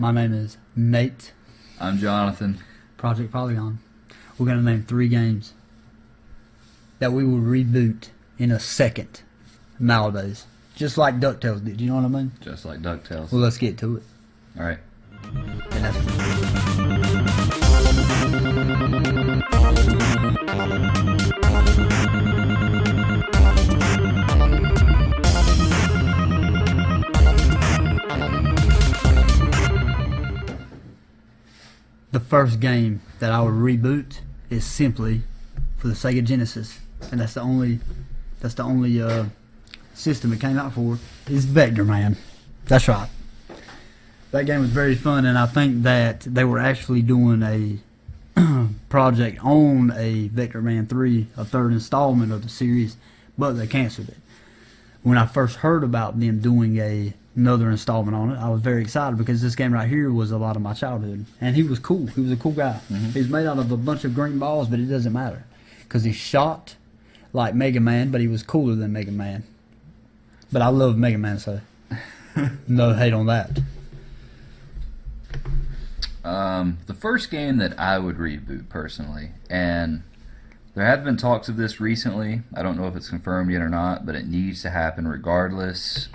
My name is Nate. I'm Jonathan. Project Polygon. We're going to name 3 games that we will reboot in a second nowadays. Just like DuckTales did, you know what I mean? Just like DuckTales. Well, let's get to it. Alright. And that's the first game that I would reboot is simply for the Sega Genesis, and that's the only system it came out for is Vector Man. That's right. That game was very fun, and I think that they were actually doing a project on a Vector Man 3, a third installment of the series, but they canceled it. When I first heard about them doing another installment on it, I was very excited because this game right here was a lot of my childhood, and he was cool. He was a cool guy. He's made out of a bunch of green balls, but it doesn't matter because he shot like Mega Man, but he was cooler than Mega Man. But I love Mega Man, so no hate on that. The first game that I would reboot personally, and there have been talks of this recently. I don't know if it's confirmed yet or not, but it needs to happen regardless.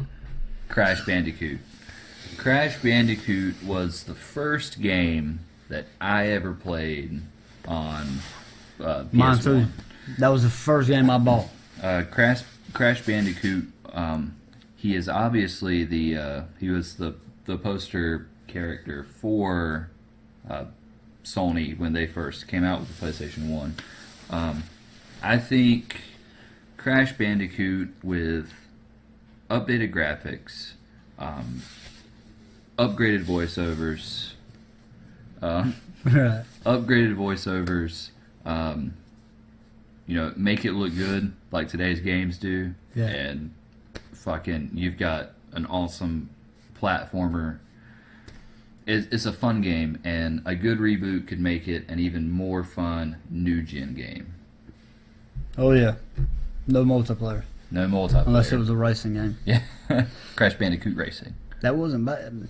Crash Bandicoot. Crash Bandicoot was the first game that I ever played on PS1. Mine too. That was the first game I bought. Crash Bandicoot. He is obviously he was the poster character for Sony when they first came out with the PlayStation 1. I think Crash Bandicoot with updated graphics, upgraded voiceovers, make it look good like today's games do, and fucking you've got an awesome platformer. It's a fun game, and a good reboot could make it an even more fun new-gen game. Oh yeah, no multiplayer. No multiplayer. Unless it was a racing game. Yeah, Crash Bandicoot Racing. That wasn't bad.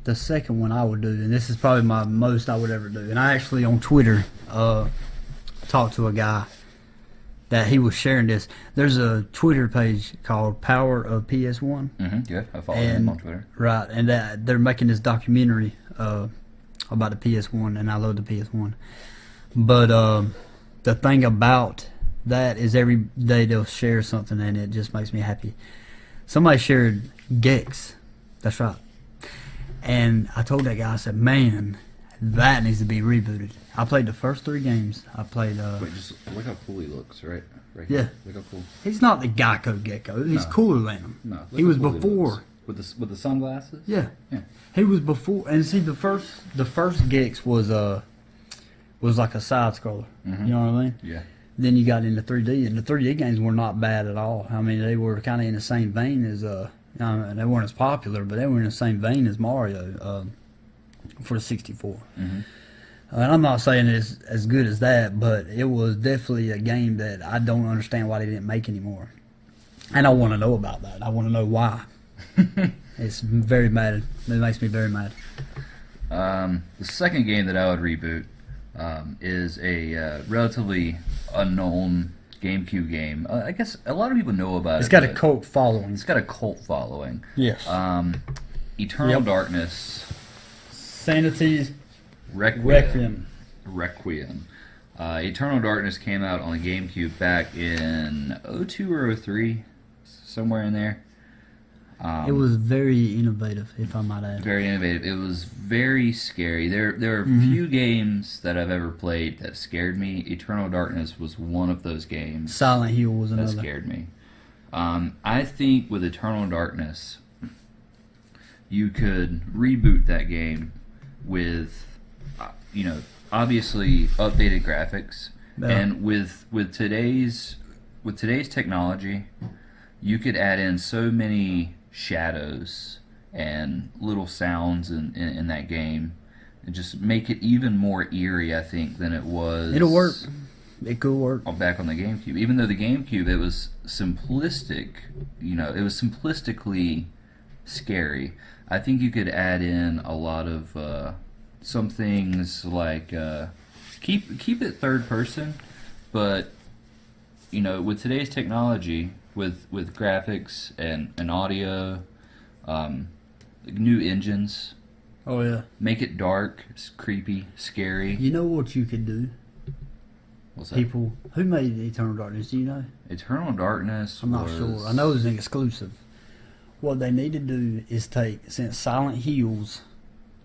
The second one I would do, and this is probably my most I would ever do, and I actually on Twitter talked to a guy that he was sharing this. There's a Twitter page called Power of PS1. Good. I follow him on Twitter. Right, and they're making this documentary about the PS1, and I love the PS1. But the thing about that is every day they'll share something, and it just makes me happy. Somebody shared Gex. That's right. And I told that guy, I said, man, that needs to be rebooted. I played the first 3 games. I played... Wait, just look how cool he looks, right? Yeah. Here. Look how cool. He's not the Geico Gecko. He's cooler than him. No. He was before. With the sunglasses? Yeah. He was before. And see, the first Gex was like a side scroller. You know what I mean? Yeah. Then you got into 3D, and the 3D games were not bad at all. I mean, they were kind of in the same vein as they weren't as popular, but they were in the same vein as Mario for the 64. And I'm not saying it's as good as that, but it was definitely a game that I don't understand why they didn't make anymore. And I want to know about that. I want to know why. It's very mad. It makes me very mad. The second game that I would reboot is a relatively unknown GameCube game. I guess a lot of people know about it. It's got a cult following. It's got a cult following. Yes. Eternal Darkness. Sanity's Requiem. Eternal Darkness came out on the GameCube back in 02 or 03, somewhere in there. It was very innovative, if I might add. Very innovative. It was very scary. There are few games that I've ever played that scared me. Eternal Darkness was one of those games. Silent Hill was another. That scared me. I think with Eternal Darkness, you could reboot that game with, obviously updated graphics, and with today's technology, you could add in so many shadows and little sounds in that game and just make it even more eerie, I think, than it was. It'll work. It could work. Back on the GameCube. Even though the GameCube, it was simplistic, it was simplistically scary. I think you could add in a lot of some things like keep it third person, but with today's technology, with graphics and audio, new engines. Oh yeah. Make it dark, creepy, scary. You know what you could do? What's that? People who made Eternal Darkness, do you know? Eternal Darkness. I'm not sure. I know it's an exclusive. What they need to do is take, since Silent Hills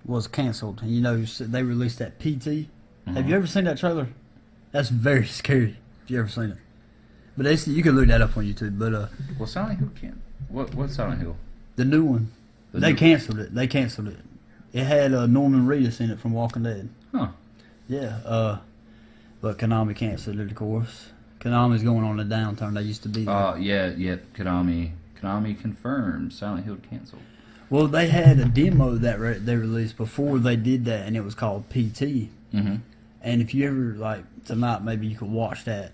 was canceled, and they released that PT. Have you ever seen that trailer? That's very scary. If you ever seen it, but you can look that up on YouTube. But well, Silent Hill can't. What's Silent Hill? The new one. They canceled it. It had Norman Reedus in it from Walking Dead. Huh. Yeah. But Konami canceled it, of course. Konami's going on a downturn. They used to be there. Oh, yeah. Konami confirmed Silent Hill canceled. Well, they had a demo that they released before they did that, and it was called PT. Mm-hmm. And if you ever, tonight, maybe you could watch that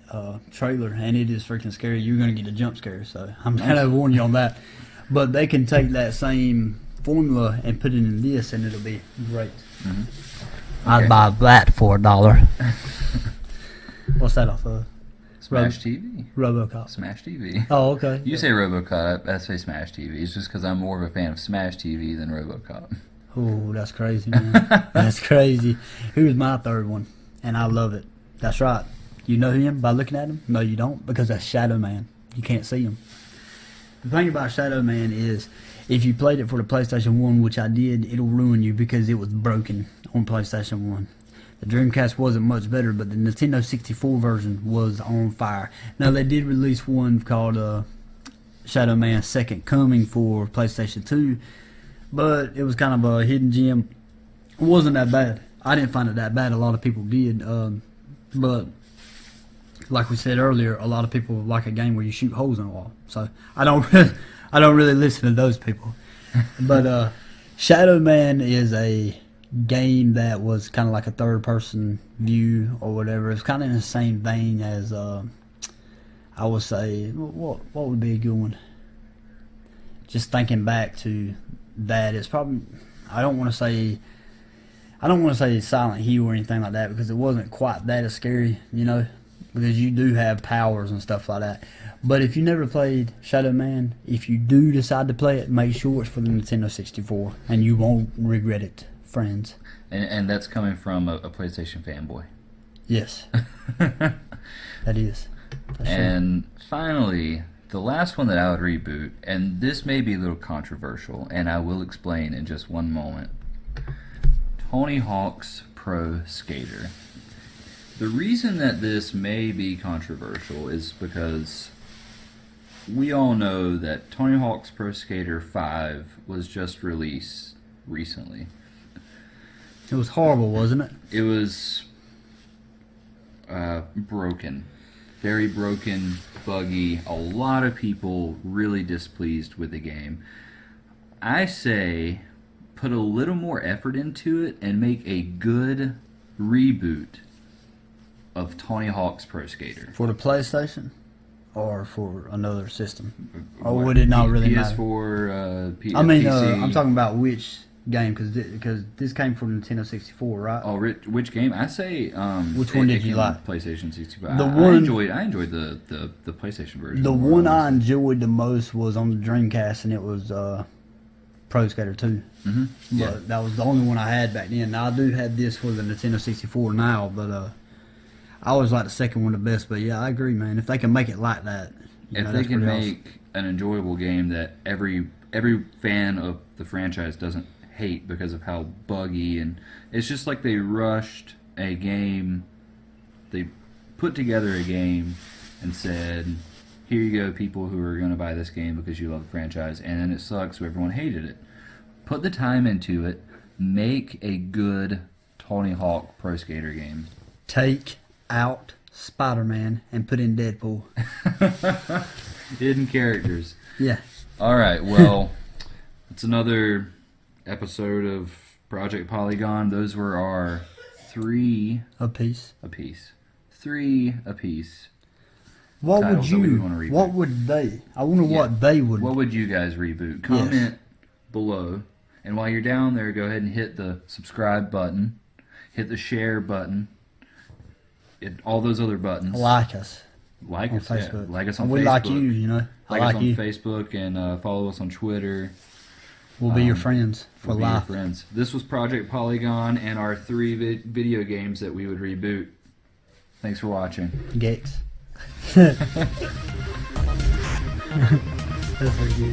trailer, and it is freaking scary. You're going to get a jump scare, so I'm going to warn you on that. But they can take that same formula and put it in this, and it'll be great. Mm-hmm. I'd buy that for $1. What's that off of? Smash TV. RoboCop. Smash TV. Oh, okay. You say RoboCop, I say Smash TV. It's just because I'm more of a fan of Smash TV than RoboCop. Oh, that's crazy, man. That's crazy. Here's my third one, and I love it. That's right. You know him by looking at him? No, you don't, because that's Shadow Man. You can't see him. The thing about Shadow Man is, if you played it for the PlayStation 1, which I did, it'll ruin you because it was broken on PlayStation 1. The Dreamcast wasn't much better, but the Nintendo 64 version was on fire. Now, they did release one called Shadow Man Second Coming for PlayStation 2, but it was kind of a hidden gem. It wasn't that bad. I didn't find it that bad. A lot of people did. But like we said earlier, a lot of people like a game where you shoot holes in a wall. So I don't really listen to those people. But Shadow Man is a game that was kind of like a third-person view or whatever. It's kind of in the same vein as I would say. What would be a good one? Just thinking back to that, it's probably I don't want to say Silent Hill or anything like that, because it wasn't quite that scary, because you do have powers and stuff like that. But if you never played Shadow Man, if you do decide to play it, make sure it's for the Nintendo 64, and you won't regret it, friends. And that's coming from a PlayStation fanboy. Yes. That is. That's and finally, the last one that I would reboot, and this may be a little controversial, and I will explain in just one moment. Tony Hawk's Pro Skater. The reason that this may be controversial is because we all know that Tony Hawk's Pro Skater 5 was just released recently. It was horrible, wasn't it? It was broken. Very broken, buggy. A lot of people really displeased with the game. I say put a little more effort into it and make a good reboot of Tony Hawk's Pro Skater. For the PlayStation? Or for another system? Or would it not really matter? PS4, PC? I'm talking about which game, because this came from Nintendo 64, right? Oh, which game? I say which one did you like? PlayStation 64. I enjoyed the PlayStation version. The one I enjoyed the most was on the Dreamcast, and it was Pro Skater 2. Mm-hmm. But that was the only one I had back then. Now I do have this for the Nintendo 64 now, but I always like the second one the best. But yeah, I agree, man. If they can make it like that, if they can make an enjoyable game that every fan of the franchise doesn't hate because of how buggy, and it's just like they rushed a game. They put together a game and said, here you go, people who are going to buy this game because you love the franchise, and then it sucks, so everyone hated it. Put the time into it. Make a good Tony Hawk Pro Skater game. Take out Spider-Man and put in Deadpool. Hidden characters. Yeah. All right, well, it's another episode of Project Polygon. Those were our 3 apiece. 3 apiece. What would you? Want what would they? I wonder what they would. What would you guys reboot? Comment below. And while you're down there, go ahead and hit the subscribe button, hit the share button, all those other buttons. Like us. Like on us, Facebook. yeah. Like us on We Facebook. like you, you know. Like I us like on you. Facebook and follow us on Twitter. We'll be your friends for We'll be your life. friends. This was Project Polygon and our 3 video games that we would reboot. Thanks for watching. Gex. That's pretty good.